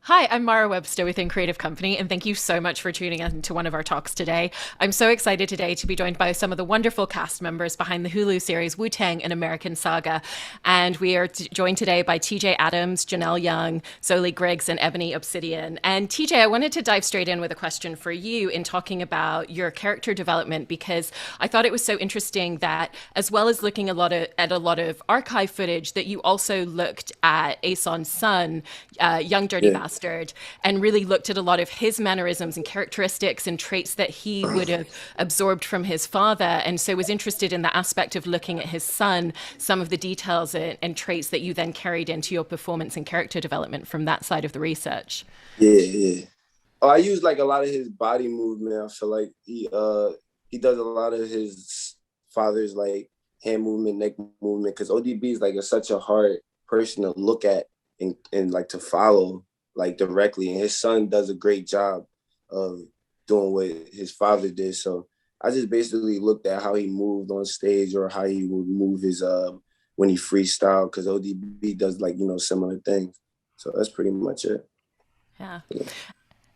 Hi, I'm Mara Webster within Creative Company, and thank you so much for tuning in to one of our talks today. I'm so excited today to be joined by some of the wonderful cast members behind the Hulu series Wu Tang and American Saga. And we are joined today by TJ Adams, Johnell Young, Zolee Griggs, and Ebony Obsidian. And TJ, I wanted to dive straight in with a question for you in talking about your character development, because I thought it was so interesting that, as well as looking at a lot of archive footage, that you also looked at Ason's son, Young Dirty Yeah, Bastard, and really looked at a lot of his mannerisms and characteristics and traits that he would have absorbed from his father. And so was interested in the aspect of looking at his son, some of the details and traits that you then carried into your performance and character development from that side of the research. yeah. Oh, I use like a lot of his body movement. I feel like he does a lot of his father's like hand movement, neck movement, because ODB is like such a hard person to look at and like to follow like directly. And his son does a great job of doing what his father did. So I just basically looked at how he moved on stage or how he would move his when he freestyled, because ODB does like similar things. So that's pretty much it. Yeah. Yeah.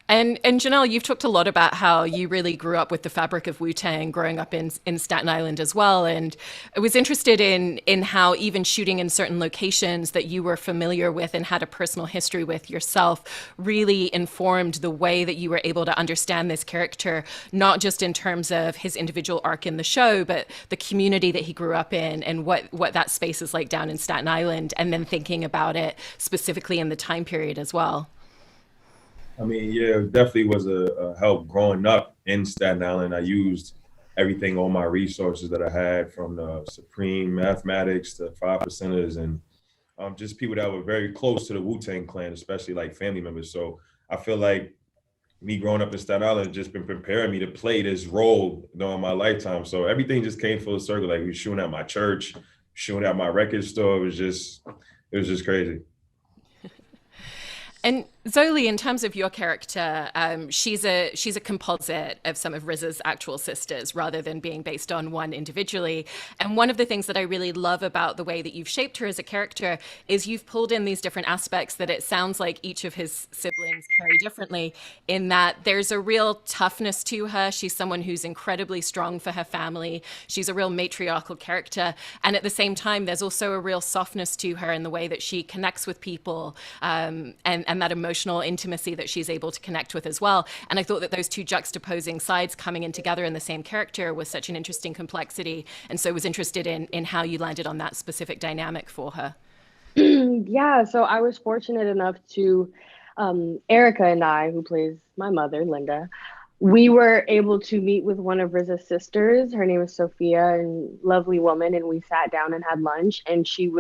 And Johnell, you've talked a lot about how you really grew up with the fabric of Wu Tang, growing up in Staten Island as well. And I was interested in how even shooting in certain locations that you were familiar with and had a personal history with yourself really informed the way that you were able to understand this character, not just in terms of his individual arc in the show, but the community that he grew up in and what that space is like down in Staten Island, and then thinking about it specifically in the time period as well. I mean, yeah, it definitely was a help growing up in Staten Island. I used everything, all my resources that I had, from the Supreme Mathematics to Five Percenters, and just people that were very close to the Wu Tang Clan, especially like family members. So I feel like me growing up in Staten Island just been preparing me to play this role during my lifetime. So everything just came full circle. Like, we were shooting at my church, shooting at my record store. It was just crazy. And Zolee, in terms of your character, she's a composite of some of Riz's actual sisters rather than being based on one individually. And one of the things that I really love about the way that you've shaped her as a character is you've pulled in these different aspects that it sounds like each of his siblings carry differently, in that there's a real toughness to her. She's someone who's incredibly strong for her family. She's a real matriarchal character. And at the same time, there's also a real softness to her in the way that she connects with people, and that emotional intimacy that she's able to connect with as well. And I thought that those two juxtaposing sides coming in together in the same character was such an interesting complexity. And so I was interested in how you landed on that specific dynamic for her. Yeah, so I was fortunate enough to, Erica and I, who plays my mother, Linda, we were able to meet with one of Riza's sisters. Her name is Sophia, and lovely woman. And we sat down and had lunch, and she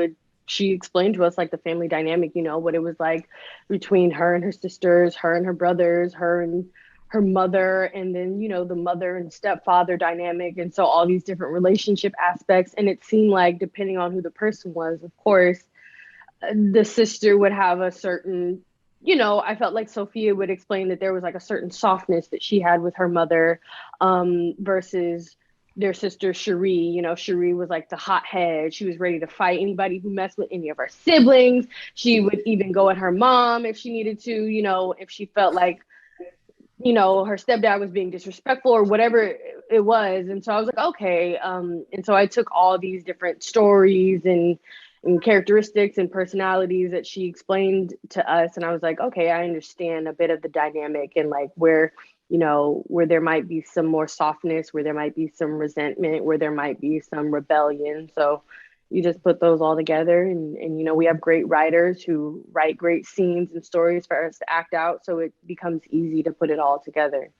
explained to us like the family dynamic, what it was like between her and her sisters, her and her brothers, her and her mother, and then, the mother and stepfather dynamic. And so all these different relationship aspects. And it seemed like, depending on who the person was, of course, the sister would have a certain, I felt like Sophia would explain that there was like a certain softness that she had with her mother, versus their sister Cherie. Cherie was like the hothead. She was ready to fight anybody who messed with any of her siblings. She would even go at her mom if she needed to, if she felt like, her stepdad was being disrespectful or whatever it was. And so I was like, okay. And so I took all these different stories and characteristics and personalities that she explained to us. And I was like, okay, I understand a bit of the dynamic, and like where there might be some more softness, where there might be some resentment, where there might be some rebellion. So you just put those all together, and we have great writers who write great scenes and stories for us to act out. So it becomes easy to put it all together.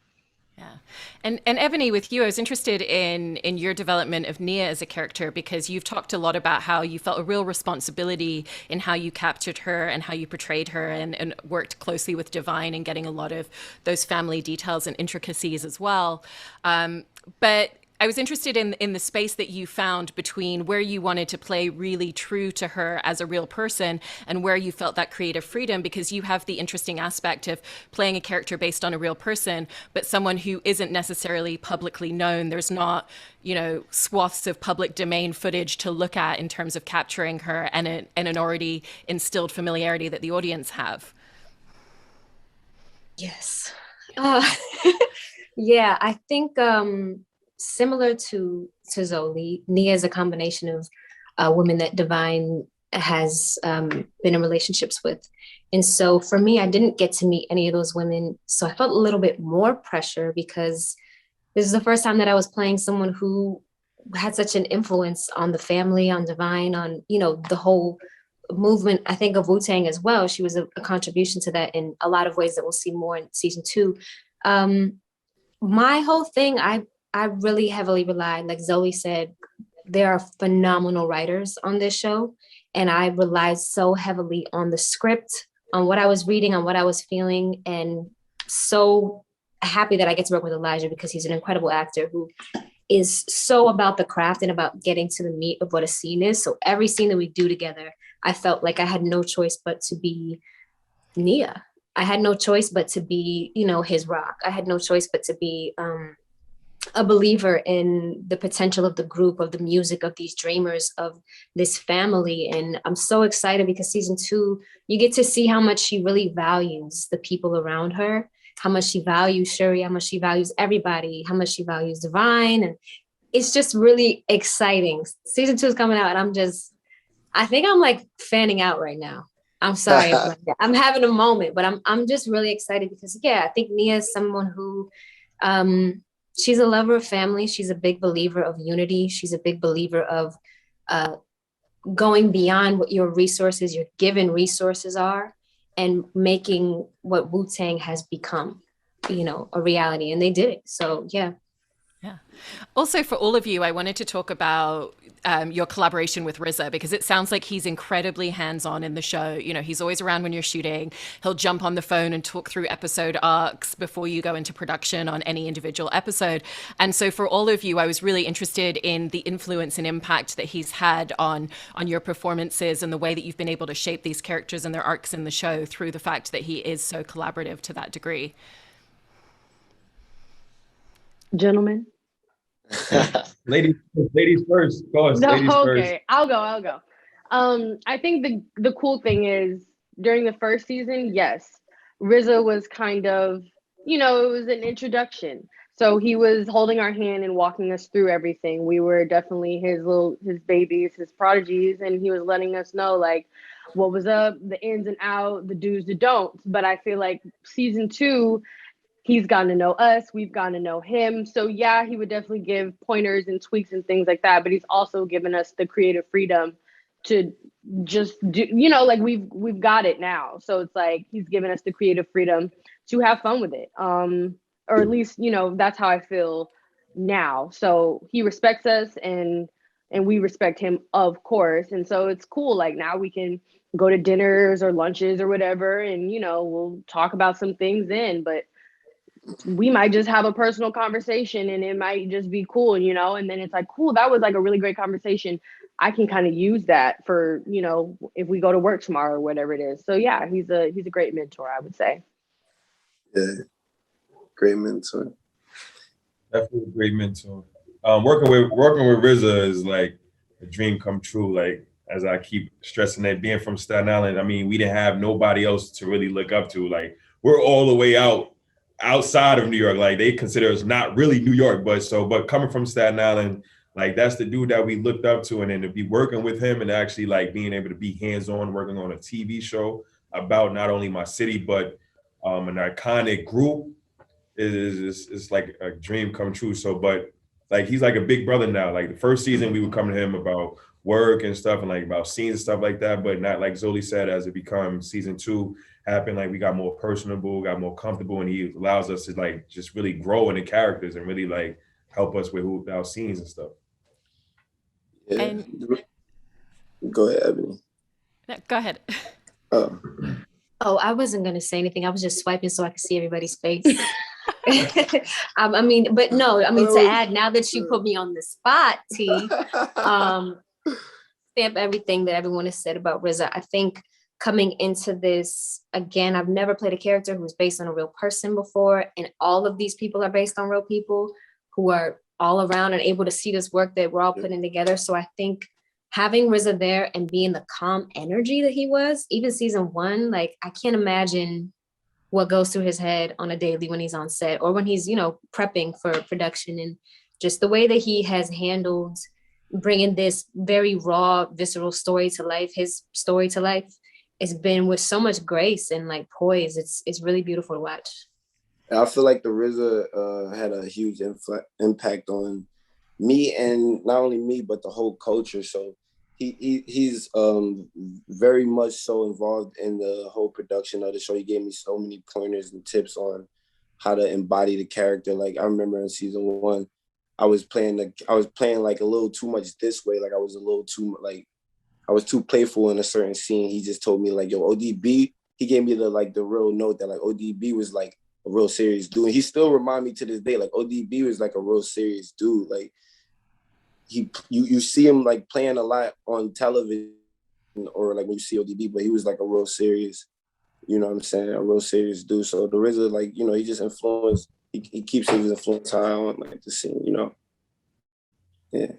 Yeah. And Ebony, with you, I was interested in your development of Nia as a character, because you've talked a lot about how you felt a real responsibility in how you captured her and how you portrayed her, and worked closely with Divine and getting a lot of those family details and intricacies as well. But I was interested in the space that you found between where you wanted to play really true to her as a real person and where you felt that creative freedom, because you have the interesting aspect of playing a character based on a real person, but someone who isn't necessarily publicly known. There's not, swaths of public domain footage to look at in terms of capturing her, and an already instilled familiarity that the audience have. Yes. Uh, yeah, I think similar to Nia is a combination of women that Divine has been in relationships with. And so for me, I didn't get to meet any of those women. So I felt a little bit more pressure because this is the first time that I was playing someone who had such an influence on the family, on Divine, on, you know, the whole movement, I think, of Wu Tang as well. She was a contribution to that in a lot of ways that we'll see more in season 2. My whole thing, I really heavily relied, like Zoe said, there are phenomenal writers on this show. And I relied so heavily on the script, on what I was reading, on what I was feeling, and so happy that I get to work with Elijah because he's an incredible actor who is so about the craft and about getting to the meat of what a scene is. So every scene that we do together, I felt like I had no choice but to be Nia. I had no choice but to be, you know, his rock. I had no choice but to be a believer in the potential of the group, of the music, of these dreamers, of this family. And I'm so excited because season 2, you get to see how much she really values the people around her, how much she values Shuri, how much she values everybody, how much she values Divine. And it's just really exciting. Season 2 is coming out and I think I'm like fanning out right now. I'm sorry if like that. I'm having a moment, but I'm just really excited because yeah, I think Nia is someone who she's a lover of family. She's a big believer of unity. She's a big believer of going beyond what your resources, your given resources are, and making what Wu Tang has become, you know, a reality. And they did it. So yeah. Yeah. Also, for all of you, I wanted to talk about your collaboration with RZA because it sounds like he's incredibly hands-on in the show. You know, he's always around when you're shooting. He'll jump on the phone and talk through episode arcs before you go into production on any individual episode. And so for all of you, I was really interested in the influence and impact that he's had on your performances and the way that you've been able to shape these characters and their arcs in the show through the fact that he is so collaborative to that degree. Gentlemen. ladies first, of course. No, Ladies okay, first. I'll go. I think the cool thing is during the first season, yes, RZA was kind of, you know, it was an introduction. So he was holding our hand and walking us through everything. We were definitely his babies, his prodigies, and he was letting us know like what was up, the ins and out, the do's, the don'ts. But I feel like season 2, he's gotten to know us, we've gotten to know him. So yeah, he would definitely give pointers and tweaks and things like that, but he's also given us the creative freedom to just do, you know, like we've got it now. So it's like he's given us the creative freedom to have fun with it. Or at least, you know, that's how I feel now. So he respects us and we respect him, of course. And so it's cool. Like now we can go to dinners or lunches or whatever, and you know, we'll talk about some things then, but we might just have a personal conversation and it might just be cool, you know, and then it's like, cool, that was like a really great conversation. I can kind of use that for, you know, if we go to work tomorrow or whatever it is. So yeah, he's a great mentor, I would say. Yeah, great mentor. Definitely a great mentor. Working with RZA is like a dream come true. Like as I keep stressing that, being from Staten Island, I mean, we didn't have nobody else to really look up to. Like we're all the way outside of New York. Like they consider us not really New York, but coming from Staten Island, like that's the dude that we looked up to. And then to be working with him and actually like being able to be hands-on, working on a TV show about not only my city, but an iconic group is like a dream come true. So, but like he's like a big brother now. Like the first season, we would come to him about work and stuff and like about scenes and stuff like that. But not like Zolee said, as it becomes season 2 happened, like we got more personable, got more comfortable, and he allows us to like just really grow in the characters and really like help us with our scenes and stuff. Yeah. And go ahead, Ebony. no, go ahead. Oh, I wasn't gonna say anything. I was just swiping so I could see everybody's face. I mean, but no, I mean to add, now that you put me on the spot, T, stamp everything that everyone has said about RZA. I think coming into this, again, I've never played a character who's based on a real person before, and all of these people are based on real people who are all around and able to see this work that we're all putting together. So I think having RZA there and being the calm energy that he was, even season 1, like I can't imagine what goes through his head on a daily when he's on set or when he's, prepping for production, and just the way that he has handled bringing this very raw, visceral story to life, his story to life, it's been with so much grace and like poise. It's really beautiful to watch. I feel like the RZA had a huge impact on me, and not only me, but the whole culture. So he's very much so involved in the whole production of the show. He gave me so many pointers and tips on how to embody the character. Like I remember in season 1, I was playing like a little too much this way. Like I was a little too I was too playful in a certain scene. He just told me like, yo, ODB. He gave me the real note that like ODB was like a real serious dude. And he still remind me to this day, like ODB was like a real serious dude. Like you see him like playing a lot on television or like when you see ODB, but he was like a real serious, you know what I'm saying, a real serious dude. So the RZA, like, he just influenced, he keeps his influence high on like the scene, Yeah.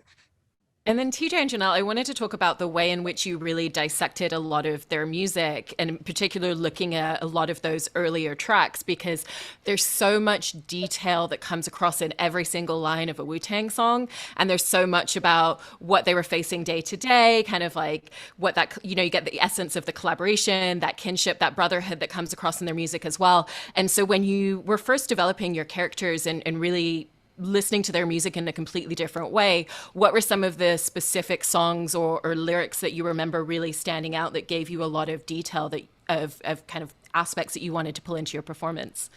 And then TJ and Johnell, I wanted to talk about the way in which you really dissected a lot of their music, and in particular looking at a lot of those earlier tracks, because there's so much detail that comes across in every single line of a Wu Tang song. And there's so much about what they were facing day to day, kind of like what that, you get the essence of the collaboration, that kinship, that brotherhood that comes across in their music as well. And so when you were first developing your characters and really listening to their music in a completely different way, what were some of the specific songs or lyrics that you remember really standing out that gave you a lot of detail of kind of aspects that you wanted to pull into your performance?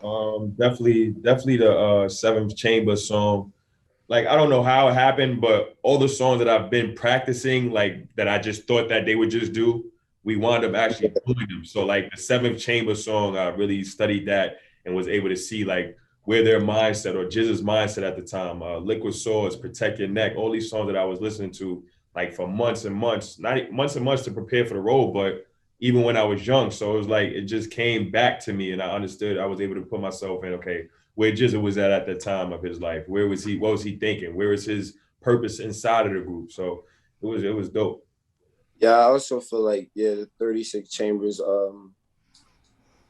Definitely the Seventh Chamber song. Like, I don't know how it happened, but all the songs that I've been practicing, like that I just thought that they would just do, we wound up actually pulling them. So like the Seventh Chamber song, I really studied that and was able to see like where their mindset or Jizz's mindset at the time, Liquid Swords, Protect Your Neck, all these songs that I was listening to like for months and months, not months and months to prepare for the role, but even when I was young. So it was like, it just came back to me and I understood, I was able to put myself in, okay, where Jizza was at the time of his life. Where was he? What was he thinking? Where was his purpose inside of the group? So it was dope. Yeah, I also feel like, the 36 Chambers,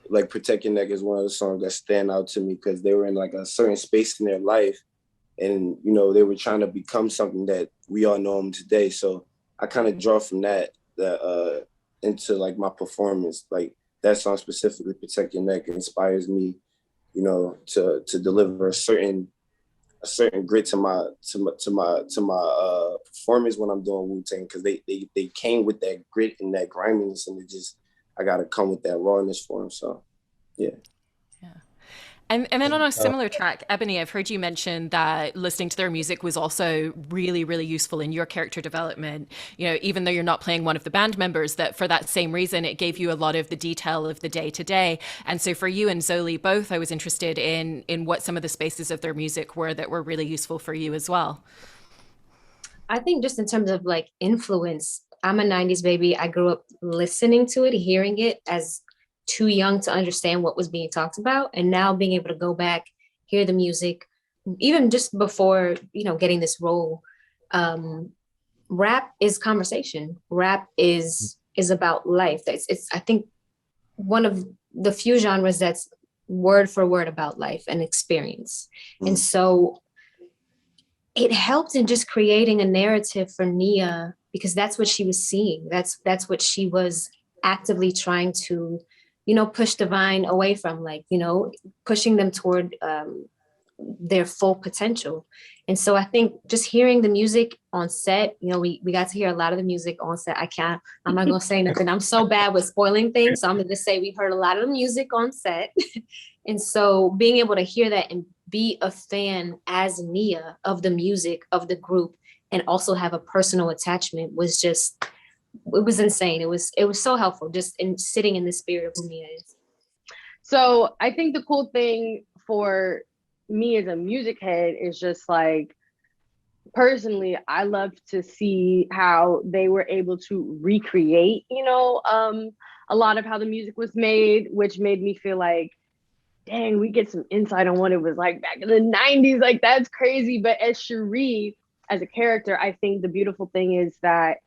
like Protect Your Neck is one of the songs that stand out to me because they were in like a certain space in their life and, they were trying to become something that we all know them today. So I kind of draw from that into like my performance. Like that song specifically, Protect Your Neck, inspires me, to deliver a certain grit to my performance when I'm doing Wu Tang, because they came with that grit and that griminess, and I gotta come with that rawness for them. So, yeah. Yeah. And then on a similar track, Ebony, I've heard you mention that listening to their music was also really, really useful in your character development. Even though you're not playing one of the band members, that for that same reason, it gave you a lot of the detail of the day to day. And so for you and Zolee both, I was interested in what some of the spaces of their music were that were really useful for you as well. I think just in terms of like influence, I'm a 90s baby. I grew up listening to it, hearing it as too young to understand what was being talked about. And now being able to go back, hear the music, even just before, getting this role, rap is conversation. Rap is about life. It's I think one of the few genres that's word for word about life and experience. And so it helped in just creating a narrative for Nia, because that's what she was seeing. That's what she was actively trying to, push Divine away from, like, pushing them toward their full potential. And so I think just hearing the music on set, we got to hear a lot of the music on set. I'm not going to say nothing. I'm so bad with spoiling things. So I'm going to just say we heard a lot of the music on set. And so being able to hear that and be a fan as Nia of the music of the group and also have a personal attachment was just, it was insane. It was so helpful just in sitting in the spirit of who Nia is. So I think the cool thing for me as a music head is just like, personally, I love to see how they were able to recreate, a lot of how the music was made, which made me feel like, dang, we get some insight on what it was like back in the 90s. Like, that's crazy. But as Cherie, as a character, I think the beautiful thing is that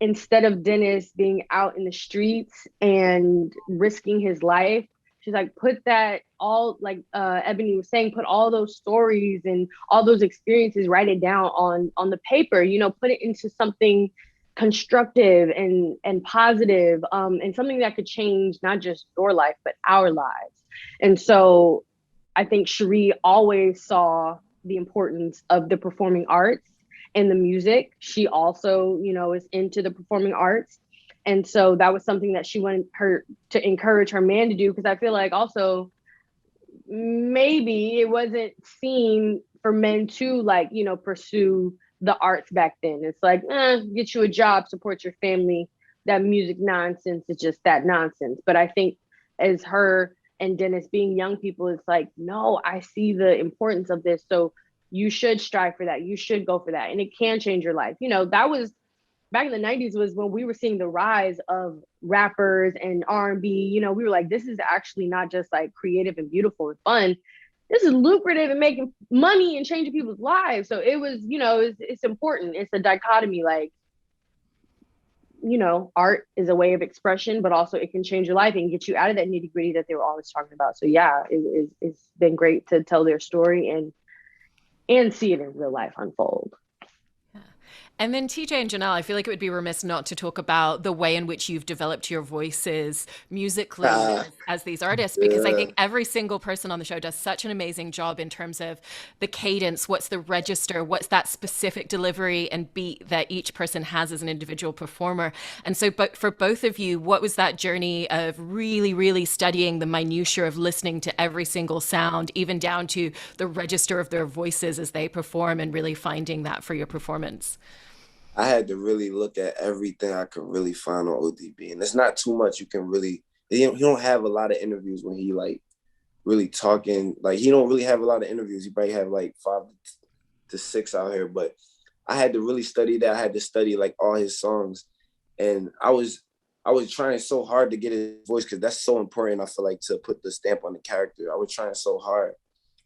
instead of Dennis being out in the streets and risking his life, she's like, put that all, like Ebony was saying, put all those stories and all those experiences, write it down on the paper, you know, put it into something constructive and positive, and something that could change not just your life, but our lives. And so I think Cherie always saw the importance of the performing arts and the music. She also, you know, is into the performing arts. And so that was something that she wanted her to encourage her man to do, because I feel like also maybe it wasn't seen for men to, like, you know, pursue the arts back then. It's like, get you a job, support your family. That music nonsense is just that nonsense. But I think as her and Dennis being young people, it's like, no, I see the importance of this. So you should strive for that. You should go for that. And it can change your life. You know, that was back in the 90s was when we were seeing the rise of rappers and R&B. You know, we were like, this is actually not just like creative and beautiful and fun. This is lucrative and making money and changing people's lives. So it was, you know, it's important. It's a dichotomy, like, you know, art is a way of expression, but also it can change your life and get you out of that nitty gritty that they were always talking about. So yeah, it's been great to tell their story and see it in real life unfold. And then TJ and Johnell, I feel like it would be remiss not to talk about the way in which you've developed your voices musically as these artists, because I think every single person on the show does such an amazing job in terms of the cadence, what's the register, what's that specific delivery and beat that each person has as an individual performer. And so but for both of you, what was that journey of really, really studying the minutiae of listening to every single sound, even down to the register of their voices as they perform, and really finding that for your performance? I had to really look at everything I could really find on ODB. And it's not too much you can really, he don't have a lot of interviews when he like really talking. Like he don't really have a lot of interviews. He probably have like 5 to 6 out here. But I had to really study that. I had to study like all his songs. And I was trying so hard to get his voice, because that's so important, I feel like, to put the stamp on the character. I was trying so hard.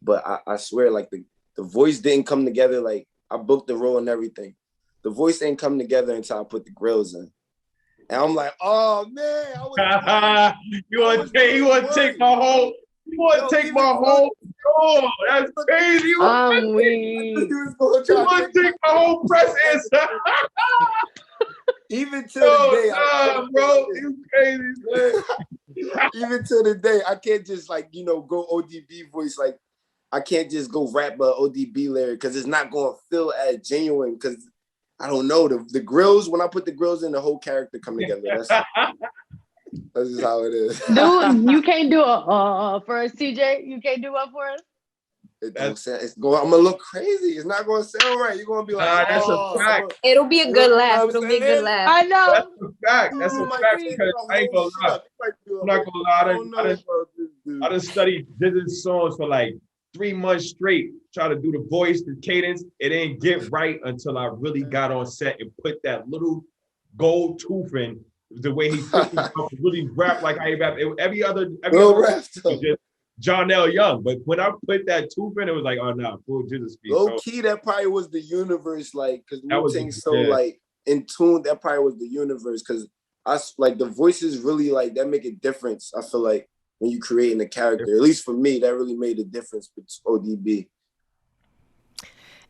But I swear, like the voice didn't come together. Like I booked the role and everything. The voice ain't come together until I put the grills in. And I'm like, oh man, you want to take my whole, oh, that's crazy. You want to take my whole press answer. Even to the day, bro, you crazy, man. Even to the day, I can't just like, you know, go ODB voice. Like I can't just go rap a ODB lyric, because it's not going to feel as genuine, because I don't know, the grills, when I put the grills in, the whole character come together. That's just how it is. Dude, you can't do a for us, TJ. You can't do one for us. It don't sound, I'm gonna look crazy. It's not gonna sound right. You're gonna be like, that's a fact. It'll be a good laugh. It'll be a good laugh. I know. That's a fact. That's a fact, because I ain't gonna lie. I'm not gonna lie. I done studied Jizz's songs for like 3 months straight, try to do the voice, the cadence. It didn't get right until I really got on set and put that little gold tooth in, the way he really rap like I rap. Every other just Johnell Young. But when I put that tooth in, it was like, oh no, full Jesus speed. Low key, that probably was the universe, like, because Wu Tang so like in tune. That probably was the universe, because I like the voices really like that make a difference. I feel like when you creating a character, at least for me, that really made a difference with ODB.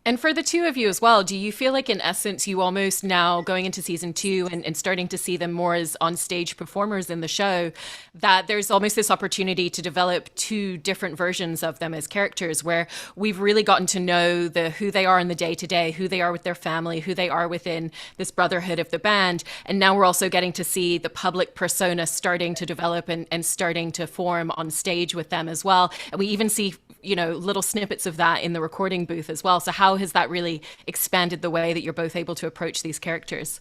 And for the two of you as well, do you feel like in essence you almost now going into season 2 and starting to see them more as on-stage performers in the show, that there's almost this opportunity to develop 2 different versions of them as characters, where we've really gotten to know who they are in the day-to-day, who they are with their family, who they are within this brotherhood of the band. And now we're also getting to see the public persona starting to develop and starting to form on stage with them as well. And we even see, you know, little snippets of that in the recording booth as well. So how has that really expanded the way that you're both able to approach these characters?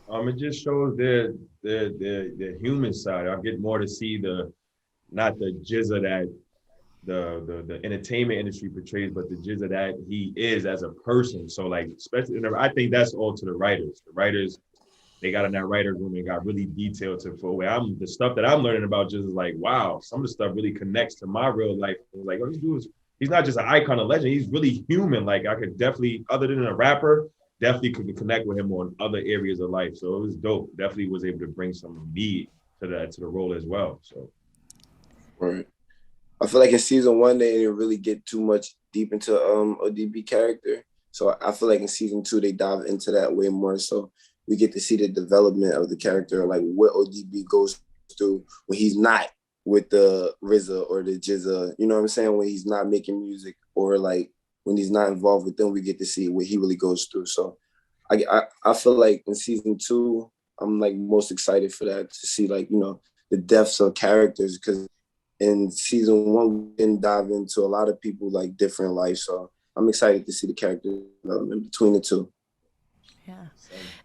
It just shows their human side. I get more to see not the jizza that the entertainment industry portrays, but the jizza that he is as a person. So like, especially, I think that's all to the writers. The writers, they got in that writer's room and got really detailed the stuff that I'm learning about just is like, wow, some of the stuff really connects to my real life. Like, oh, this dude he's not just an icon, a legend. He's really human. Like I could definitely, other than a rapper, definitely could connect with him on other areas of life. So it was dope. Definitely was able to bring some of me to the role as well. So right. I feel like in season 1 they didn't really get too much deep into ODB character. So I feel like in season 2 they dive into that way more. So we get to see the development of the character, like what ODB goes through when he's not with the RZA or the Jizza. You know what I'm saying? When he's not making music, or like when he's not involved with them, we get to see what he really goes through. So I feel like in season 2 I'm like most excited for that, to see like, you know, the depths of characters, because in season 1 we didn't dive into a lot of people like different lives. So I'm excited to see the character development between the two. Yeah.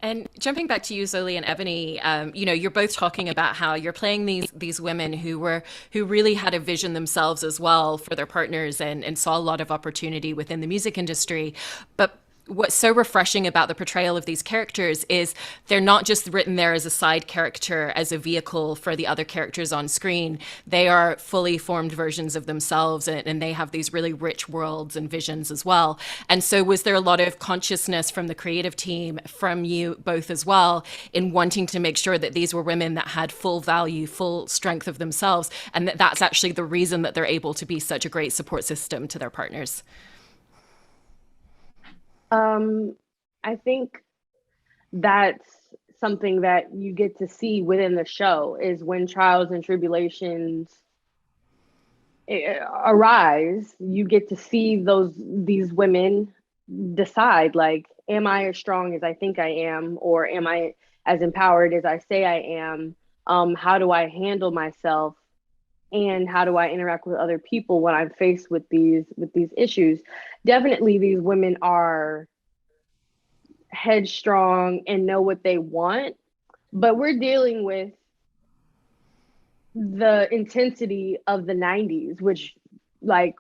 And jumping back to you, Zolee and Ebony, you know, you're both talking about how you're playing these women who really had a vision themselves as well for their partners, and saw a lot of opportunity within the music industry. But what's so refreshing about the portrayal of these characters is they're not just written there as a side character, as a vehicle for the other characters on screen. They are fully formed versions of themselves, and they have these really rich worlds and visions as well. And so was there a lot of consciousness from the creative team, from you both as well, in wanting to make sure that these were women that had full value, full strength of themselves, and that that's actually the reason that they're able to be such a great support system to their partners? I think that's something that you get to see within the show, is when trials and tribulations arise, you get to see these women decide, like, am I as strong as I think I am, or am I as empowered as I say I am? How do I handle myself, and how do I interact with other people when I'm faced with these issues? Definitely, these women are headstrong and know what they want, but we're dealing with the intensity of the 90s, which like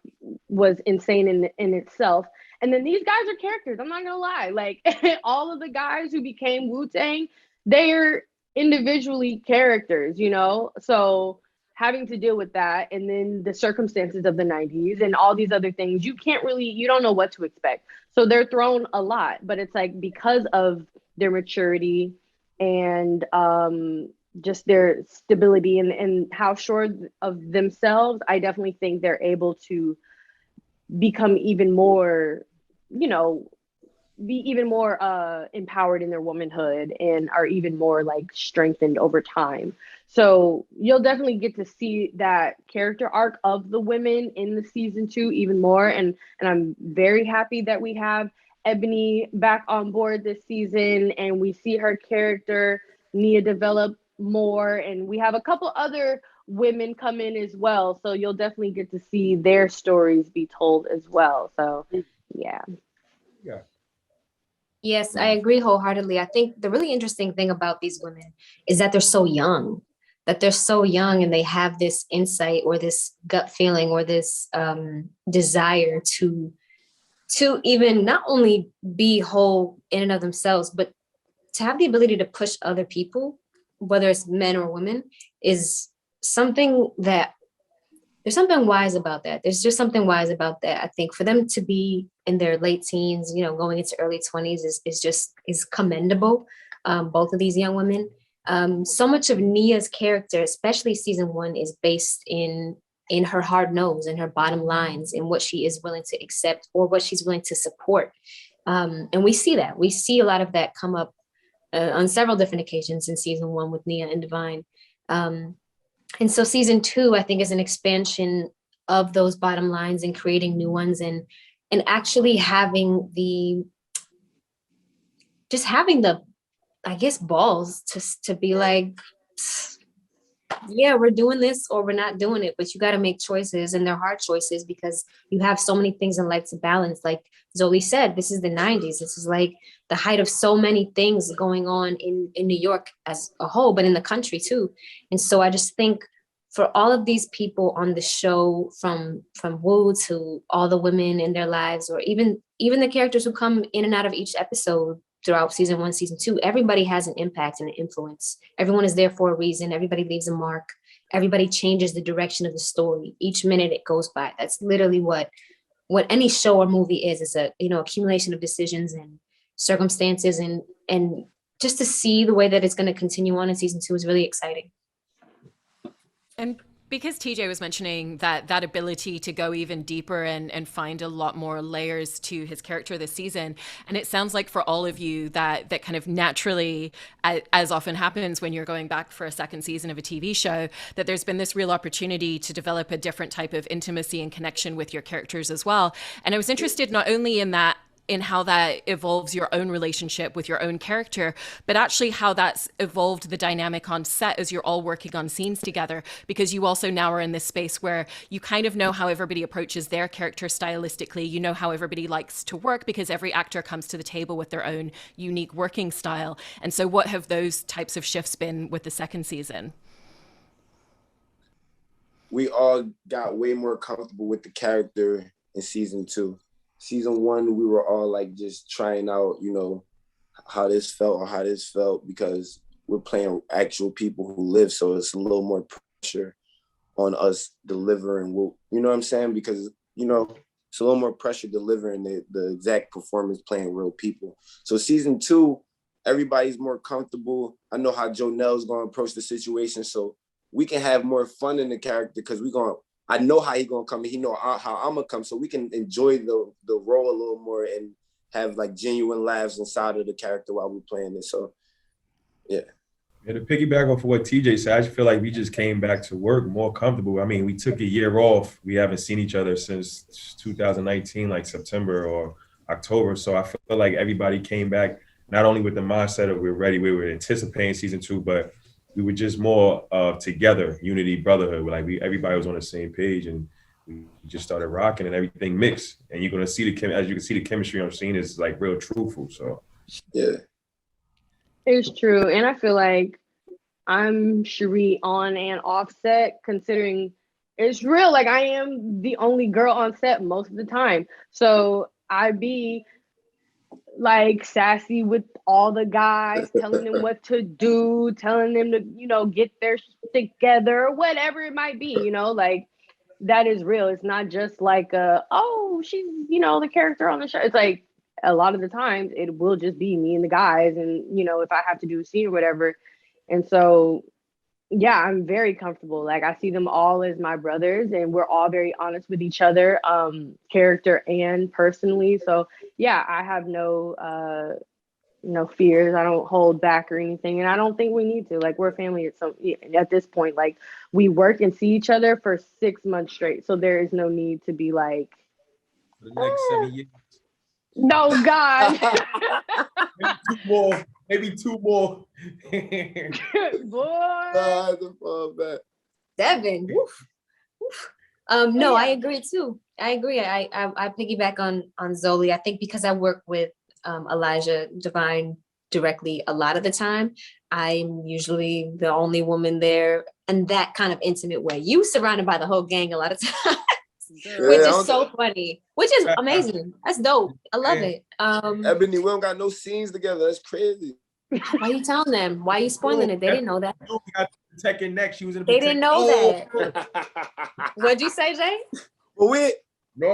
was insane in itself. And then these guys are characters, I'm not gonna lie. Like all of the guys who became Wu Tang, they're individually characters, you know? So having to deal with that, and then the circumstances of the 90s and all these other things, you don't know what to expect. So they're thrown a lot, but it's like, because of their maturity and just their stability and how sure of themselves, I definitely think they're able to become even more, you know, be even more empowered in their womanhood, and are even more like strengthened over time. So you'll definitely get to see that character arc of the women in the season 2 even more. And I'm very happy that we have Ebony back on board this season, and we see her character Nia develop more, and we have a couple other women come in as well. So you'll definitely get to see their stories be told as well. So yeah. yeah. Yes, I agree wholeheartedly. I think the really interesting thing about these women is that they're so young, and they have this insight or this gut feeling or this desire to even not only be whole in and of themselves, but to have the ability to push other people, whether it's men or women, is something that there's something wise about that. There's just something wise about that. I think for them to be in their late teens, you know, going into early 20s is commendable. Both of these young women. So much of Nia's character, especially season 1, is based in her hard nose and her bottom lines, and what she is willing to accept or what she's willing to support. And we see that. We see a lot of that come up on several different occasions in season 1 with Nia and Divine. And so season 2, I think, is an expansion of those bottom lines and creating new ones, and actually having the I guess balls to be like, yeah, we're doing this or we're not doing it, but you got to make choices, and they're hard choices because you have so many things in life to balance. Like Zolee said, this is the 90s. This is like the height of so many things going on in New York as a whole, but in the country too. And so I just think for all of these people on the show, from Wu to all the women in their lives, or even the characters who come in and out of each episode throughout season 1, season 2, everybody has an impact and an influence. Everyone is there for a reason. Everybody leaves a mark. Everybody changes the direction of the story. Each minute it goes by. That's literally what any show or movie is. It's a, accumulation of decisions and circumstances, and just to see the way that it's going to continue on in season 2 is really exciting. And because TJ was mentioning that ability to go even deeper and find a lot more layers to his character this season, and it sounds like for all of you that kind of naturally, as often happens when you're going back for a second season of a TV show, that there's been this real opportunity to develop a different type of intimacy and connection with your characters as well. And I was interested not only in how that evolves your own relationship with your own character, but actually how that's evolved the dynamic on set as you're all working on scenes together, because you also now are in this space where you kind of know how everybody approaches their character stylistically. You know how everybody likes to work because every actor comes to the table with their own unique working style. And so what have those types of shifts been with the second season? We all got way more comfortable with the character in season 2. Season 1, we were all like just trying out, you know, how this felt because we're playing actual people who live. So it's a little more pressure on us delivering, you know what I'm saying? Because, you know, it's a little more pressure delivering the exact performance playing real people. So season 2, everybody's more comfortable. I know how Johnell's going to approach the situation. So we can have more fun in the character because I know how he's gonna come, and he know how I'm gonna come, so we can enjoy the role a little more and have like genuine laughs inside of the character while we're playing it. So, yeah. And to piggyback off of what TJ said, I just feel like we just came back to work more comfortable. I mean, we took a year off. We haven't seen each other since 2019, like September or October. So I feel like everybody came back not only with the mindset of we're ready, we were anticipating season 2, but we were just more together, unity, brotherhood. Like everybody was on the same page, and we just started rocking, and everything mixed. And you're gonna see as you can see, the chemistry I'm seeing is like real truthful. So yeah, it's true, and I feel like I'm Cherie on and off set, considering it's real. Like I am the only girl on set most of the time, so I be like sassy with all the guys, telling them what to do, telling them to, you know, get their shit together, whatever it might be, you know, like that is real. It's not just like, oh, she's, you know, the character on the show. It's like a lot of the times it will just be me and the guys. And, you know, if I have to do a scene or whatever. And so, yeah, I'm very comfortable. Like I see them all as my brothers, and we're all very honest with each other, character and personally. So yeah, I have no fears. I don't hold back or anything, and I don't think we need to. Like we're family at this point. Like we work and see each other for 6 months straight, so there is no need to be like for the next 7 years. No, God. Maybe two more. Boy. 7. Woof. Woof. No, I agree too. I agree. I piggyback on Zolee. I think because I work with Elijah Divine directly a lot of the time, I'm usually the only woman there, and that kind of intimate way. You surrounded by the whole gang a lot of times. Which is so funny, which is amazing. That's dope. I love it. Ebony, we don't got no scenes together. That's crazy. Why you telling them? Why you spoiling it? They didn't know that. Protecting neck. She was in. They didn't know that. What'd you say, Jay? Well,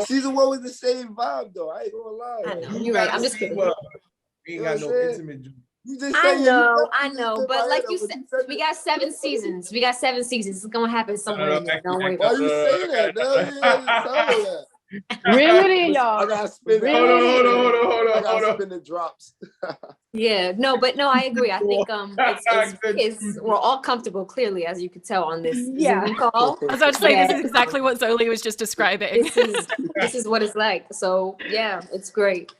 season 1 was the same vibe, though. I ain't gonna lie. I know. You're right. I'm just kidding. We ain't got no intimate. I know, but like you said, we got 7 seasons. It's gonna happen somewhere in there. Don't worry. Why you saying that? Really, y'all? I gotta spin it. Hold on. I gotta spin the drops. Yeah, no, I agree. I think we're all comfortable, clearly, as you could tell on this Zoom call. I was about to say, this is exactly what Zolee was just describing. This is what it's like. So yeah, it's great.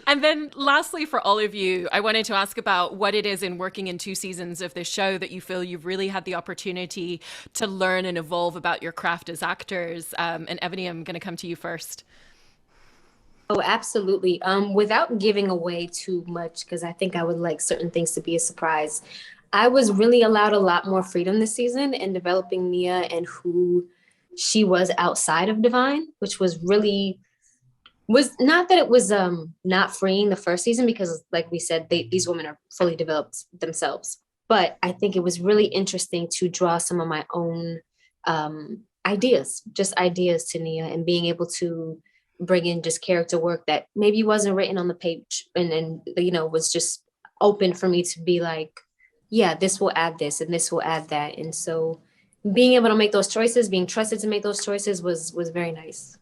And then lastly, for all of you, I wanted to ask about what it is in working in 2 seasons of this show that you feel you've really had the opportunity to learn and evolve about your craft as actors. And Ebony, I'm going to come to you first. Oh, absolutely. Without giving away too much, because I think I would like certain things to be a surprise, I was really allowed a lot more freedom this season in developing Nia and who she was outside of Divine, which was not that it was not freeing the first season, because like we said, these women are fully developed themselves. But I think it was really interesting to draw some of my own ideas to Nia, and being able to bring in just character work that maybe wasn't written on the page, and then, you know, was just open for me to be like, yeah, this will add this and this will add that. And so being able to make those choices, being trusted to make those choices was very nice.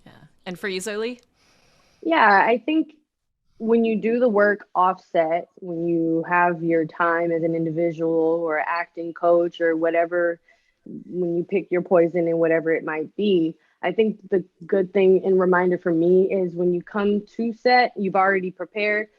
Yeah. And for you, Zolee? Yeah, I think when you do the work offset, when you have your time as an individual or acting coach or whatever, when you pick your poison and whatever it might be, I think the good thing and reminder for me is when you come to set, you've already prepared.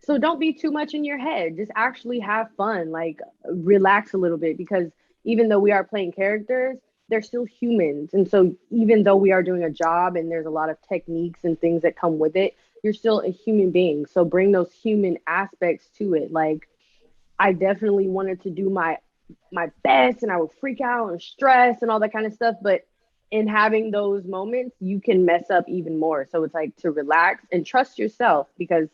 So don't be too much in your head. Just actually have fun, like relax a little bit, because even though we are playing characters, they're still humans. And so even though we are doing a job and there's a lot of techniques and things that come with it, you're still a human being. So bring those human aspects to it. Like I definitely wanted to do my best and I would freak out and stress and all that kind of stuff. But in having those moments, you can mess up even more. So it's like to relax and trust yourself, because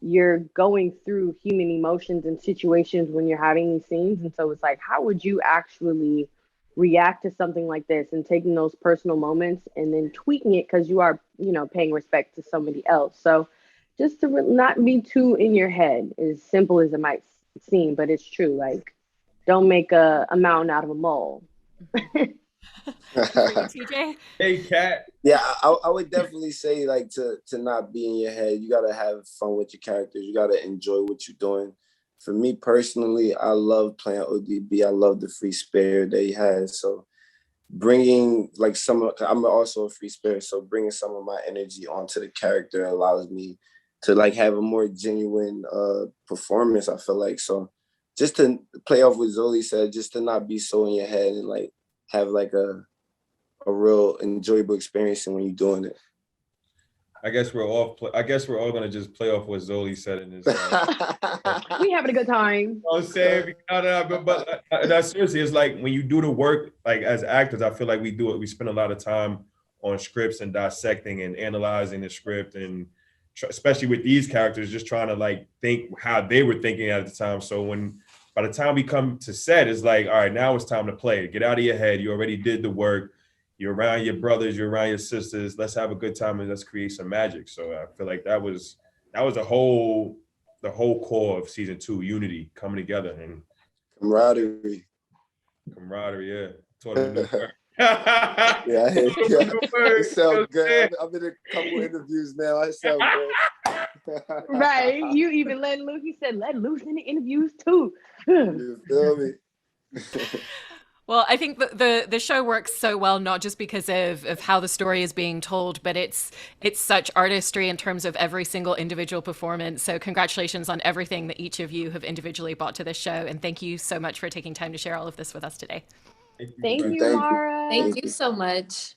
you're going through human emotions and situations when you're having these scenes. And so it's like, how would you actually react to something like this, and taking those personal moments and then tweaking it because you are, you know, paying respect to somebody else. So just to not be too in your head, as simple as it might seem, but it's true. Like, don't make a mountain out of a mole. TJ? Hey, Kat. Yeah, I would definitely say like to not be in your head. You gotta have fun with your characters. You gotta enjoy what you're doing. For me personally, I love playing ODB. I love the free spirit that he has. So bringing like I'm also a free spirit. So bringing some of my energy onto the character allows me to like have a more genuine performance, I feel like. So just to play off what Zolee said, just to not be so in your head and like have like a real enjoyable experience when you're doing it. I guess we're all gonna just play off what Zolee said in this. We having a good time. I'm saying, but that's seriously, it's like when you do the work, like as actors, I feel like we do it. We spend a lot of time on scripts and dissecting and analyzing the script, and especially with these characters, just trying to like think how they were thinking at the time. So by the time we come to set, it's like, all right, now it's time to play. Get out of your head. You already did the work. You're around your brothers, you're around your sisters. Let's have a good time and let's create some magic. So I feel like that was the whole core of season 2, unity coming together and camaraderie. Yeah. Taught him a new word. Yeah, it sounds good. I'm in a couple interviews now. It sounds good. Right. You even let loose. He said, let loose in the interviews too. You feel me? Well, I think the show works so well, not just because of how the story is being told, but it's such artistry in terms of every single individual performance. So congratulations on everything that each of you have individually brought to this show. And thank you so much for taking time to share all of this with us today. Thank you, Mara. Thank you so much.